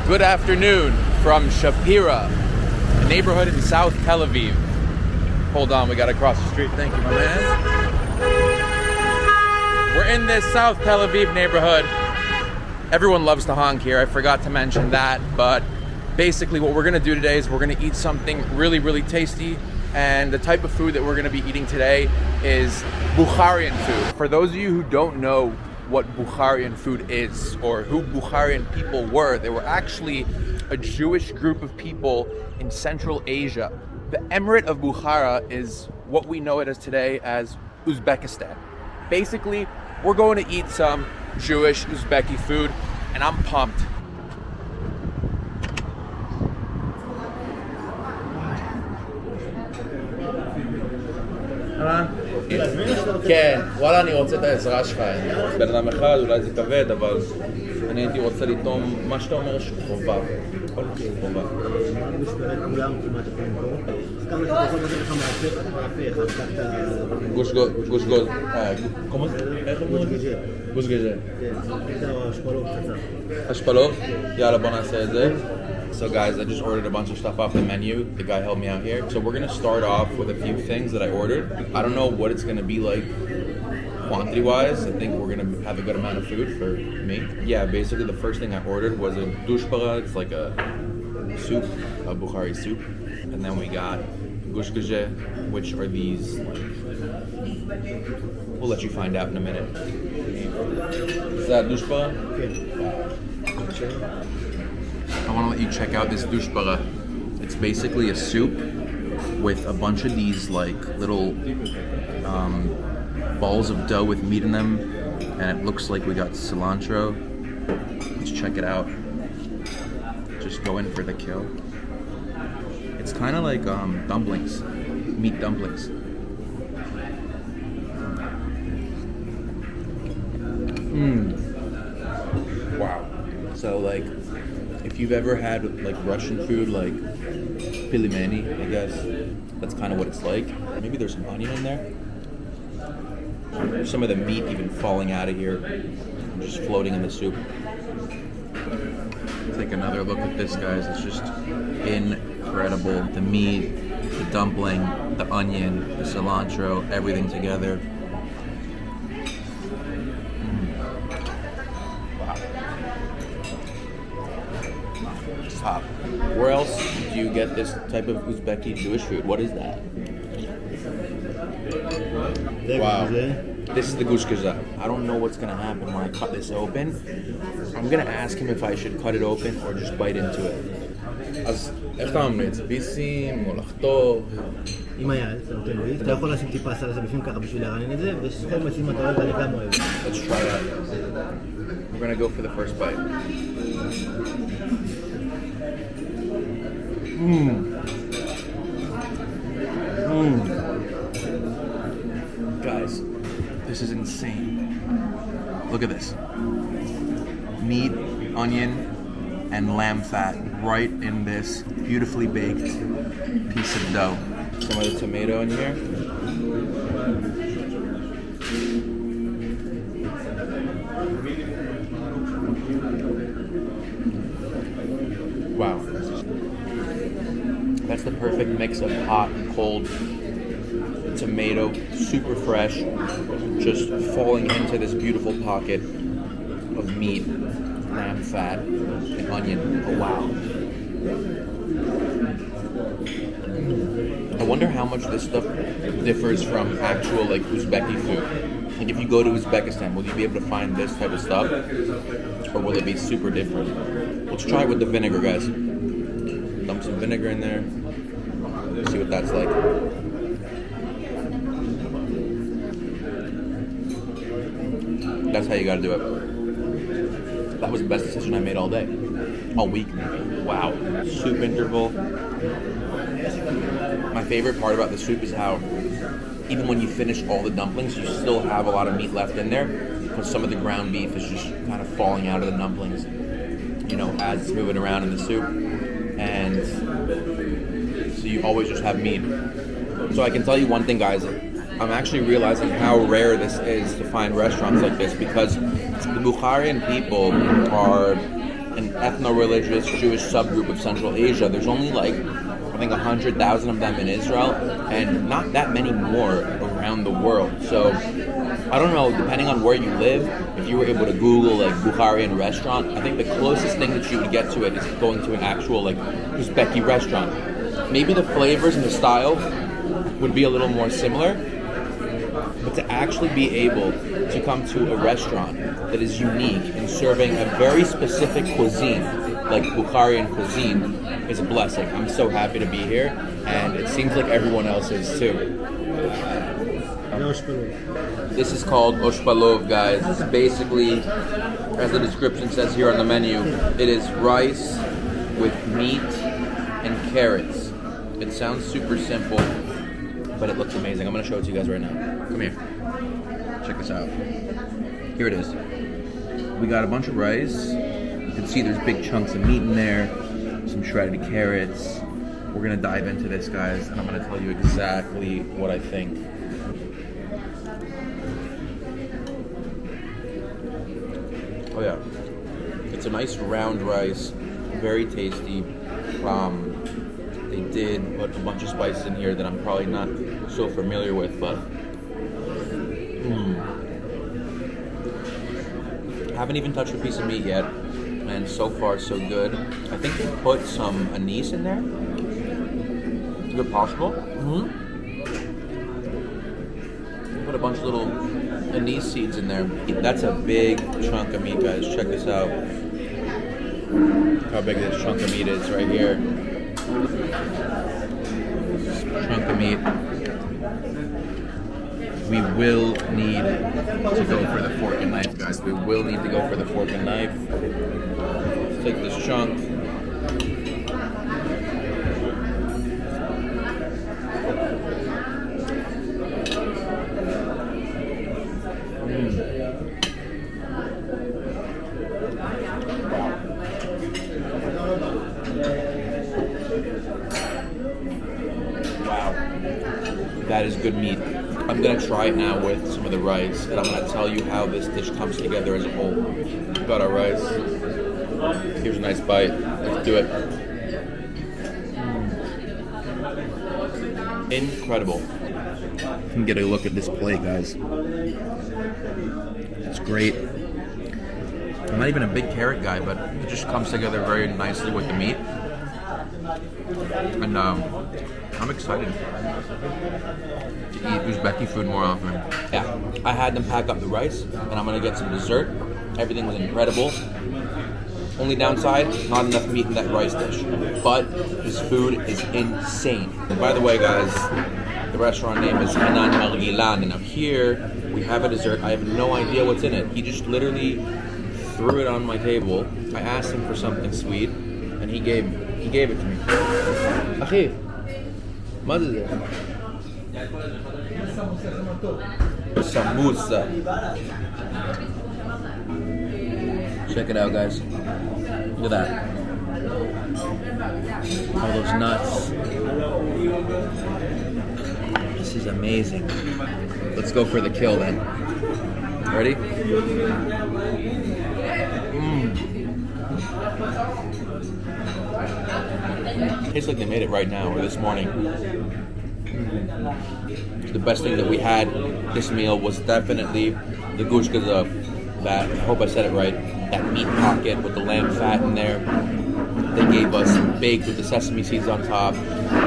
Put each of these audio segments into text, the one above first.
Good afternoon from Shapira, a neighborhood in South Tel Aviv. Hold on, we gotta cross the street. Thank you, my man. We're in this South Tel Aviv neighborhood. Everyone loves to honk here. I forgot to mention that, but basically what we're gonna do today is we're gonna eat something really, really tasty. And the type of food that we're gonna be eating today is Bukharian food. For those of you who don't know what Bukharian food is or who Bukharian people were, they were actually a Jewish group of people in Central Asia. The Emirate of Bukhara is what we know it as today as Uzbekistan. Basically, we're going to eat some Jewish Uzbeki food, and I'm pumped. כן, וואלה אני רוצה את העזרה שלך. בן אדם אחד, אולי זה כבד, אבל אני הייתי רוצה לטעום מה שאתה אומר שהוא חובה. כל כך חובה. גוש גוז. איך אומרים? גוש גז'ה. אשפלוב? יאללה בוא נעשה את זה. So guys, I just ordered a bunch of stuff off the menu. The guy helped me out here. So we're gonna start off with a few things that I ordered. I don't know what it's gonna be like quantity-wise. I think we're gonna have a good amount of food for me. Yeah, basically the first thing I ordered was a dushbara. It's like a soup, a Bukhari soup. And then we got gushgazhe, which are these, we'll let you find out in a minute. Is that dushbara? I want to let you check out this dushbara. It's basically a soup with a bunch of these like little balls of dough with meat in them, and it looks like we got cilantro. Let's check it out. Just go in for the kill. It's kind of like dumplings, meat dumplings. Wow. So like, if you've ever had like Russian food, like pilimeni, I guess that's kind of what it's like. Maybe there's some onion in there. Some of the meat even falling out of here, just floating in the soup. Take another look at this, guys. It's just incredible. The meat, the dumpling, the onion, the cilantro, everything together. Top. Where else do you get this type of Uzbeki Jewish food? What is that? Wow. This is the gushgazhe. I don't know what's gonna happen when I cut this open. I'm gonna ask him if I should cut it open or just bite into it. אז איך אתה ממליץ? ביסים או לחתוך? עם היד, אתה נותן ביס, אתה יכול לשים טיפה סלסה בפנים ככה בשביל לרענן את זה, ושכל מציעים אתה אוהב, אני גם אוהב. Let's try that. We're gonna go for the first bite. Guys, this is insane. Look at this. Meat, onion, and lamb fat right in this beautifully baked piece of dough. Some of the tomato in here. Wow. That's the perfect mix of hot and cold tomato, super fresh, just falling into this beautiful pocket of meat, lamb fat, and onion. Oh wow. I wonder how much this stuff differs from actual like Uzbeki food. Like if you go to Uzbekistan, will you be able to find this type of stuff? Or will it be super different? Let's try it with the vinegar, guys. Dump some vinegar in there. See what that's like. That's how you gotta do it. That was the best decision I made all day. All week, maybe. Wow. Soup interval. My favorite part about the soup is how even when you finish all the dumplings, you still have a lot of meat left in there because some of the ground beef is just kind of falling out of the dumplings, you know, as it's moving around in the soup. And so you always just have meat. So I can tell you one thing, guys. I'm actually realizing how rare this is to find restaurants like this because the Bukharian people are an ethno-religious Jewish subgroup of Central Asia. There's only like, I think 100,000 of them in Israel, and not that many more around the world. So I don't know, depending on where you live, if you were able to Google like Bukharian restaurant, I think the closest thing that you would get to it is going to an actual like Uzbeki restaurant. Maybe the flavors and the style would be a little more similar, but to actually be able to come to a restaurant that is unique in serving a very specific cuisine, like Bukharian cuisine, is a blessing. I'm so happy to be here, and it seems like everyone else is too. This is called oshpalov, guys. It's basically, as the description says here on the menu, it is rice with meat and carrots. It sounds super simple, but it looks amazing. I'm going to show it to you guys right now. Come here. Check this out. Here it is. We got a bunch of rice. You can see there's big chunks of meat in there, some shredded carrots. We're going to dive into this, guys, and I'm going to tell you exactly what I think. Oh yeah, it's a nice round rice, very tasty. They did put a bunch of spices in here that I'm probably not so familiar with, but haven't even touched a piece of meat yet, and so far so good. I think they put some anise in there. Is it possible? Put a bunch of little anise seeds in there. That's a big chunk of meat, guys. Check this out. How big this chunk of meat is right here. Chunk of meat. We will need to go for the fork and knife, guys. We will need to go for the fork and knife. Let's take this chunk. That is good meat. I'm gonna try it now with some of the rice, and I'm gonna tell you how this dish comes together as a whole. We've got our rice. Here's a nice bite. Let's do it. Incredible. You can get a look at this plate, guys. It's great. I'm not even a big carrot guy, but it just comes together very nicely with the meat. And I'm excited to eat Uzbeki food more often. Yeah, I had them pack up the rice, and I'm gonna get some dessert. Everything was incredible. Only downside, not enough meat in that rice dish. But this food is insane. And by the way, guys, the restaurant name is Hanan Margilan, and up here we have a dessert. I have no idea what's in it. He just literally threw it on my table. I asked him for something sweet, and he gave it to me. Akhi, what is it? Samosa. Check it out, guys. Look at that. All those nuts. This is amazing. Let's go for the kill then. Ready? Tastes like they made it right now or this morning. The best thing that we had this meal was definitely the gush gazab. That, I hope I said it right, that meat pocket with the lamb fat in there. They gave us baked with the sesame seeds on top.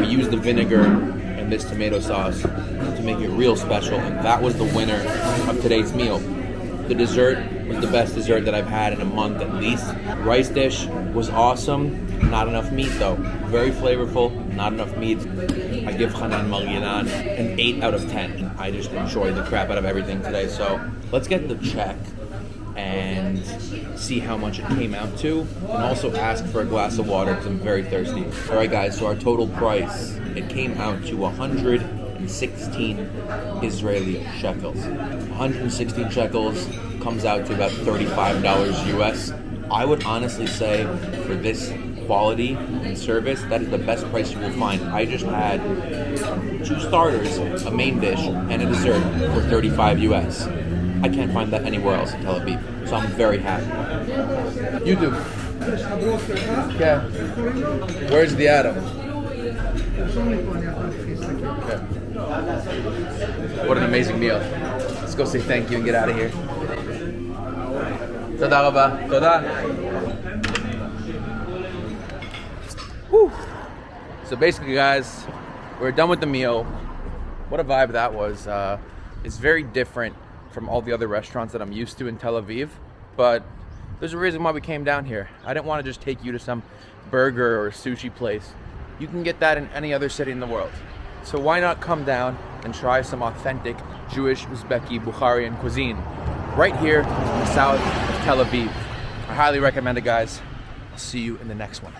We used the vinegar and this tomato sauce to make it real special, and that was the winner of today's meal. The dessert was the best dessert that I've had in a month at least. Rice dish was awesome. Not enough meat though. Very flavorful, not enough meat. I give Hanan Margilan an 8 out of 10. I just enjoyed the crap out of everything today. So let's get the check and see how much it came out to, and also ask for a glass of water because I'm very thirsty. All right, guys, so our total price, it came out to 116 Israeli shekels. 116 shekels comes out to about $35 US. I would honestly say for this quality and service, that is the best price you will find. I just had 2 starters, a main dish, and a dessert for 35 US. I can't find that anywhere else in Tel Aviv, so I'm very happy. You do. Yeah. Where's the Adam? Yeah. What an amazing meal. Let's go say thank you and get out of here. Toda raba. Toda. Whew. So basically, guys, we're done with the meal. What a vibe that was. It's very different from all the other restaurants that I'm used to in Tel Aviv, but there's a reason why we came down here. I didn't want to just take you to some burger or sushi place. You can get that in any other city in the world. So why not come down and try some authentic Jewish, Uzbeki, Bukharian cuisine right here in the south of Tel Aviv. I highly recommend it, guys. I'll see you in the next one.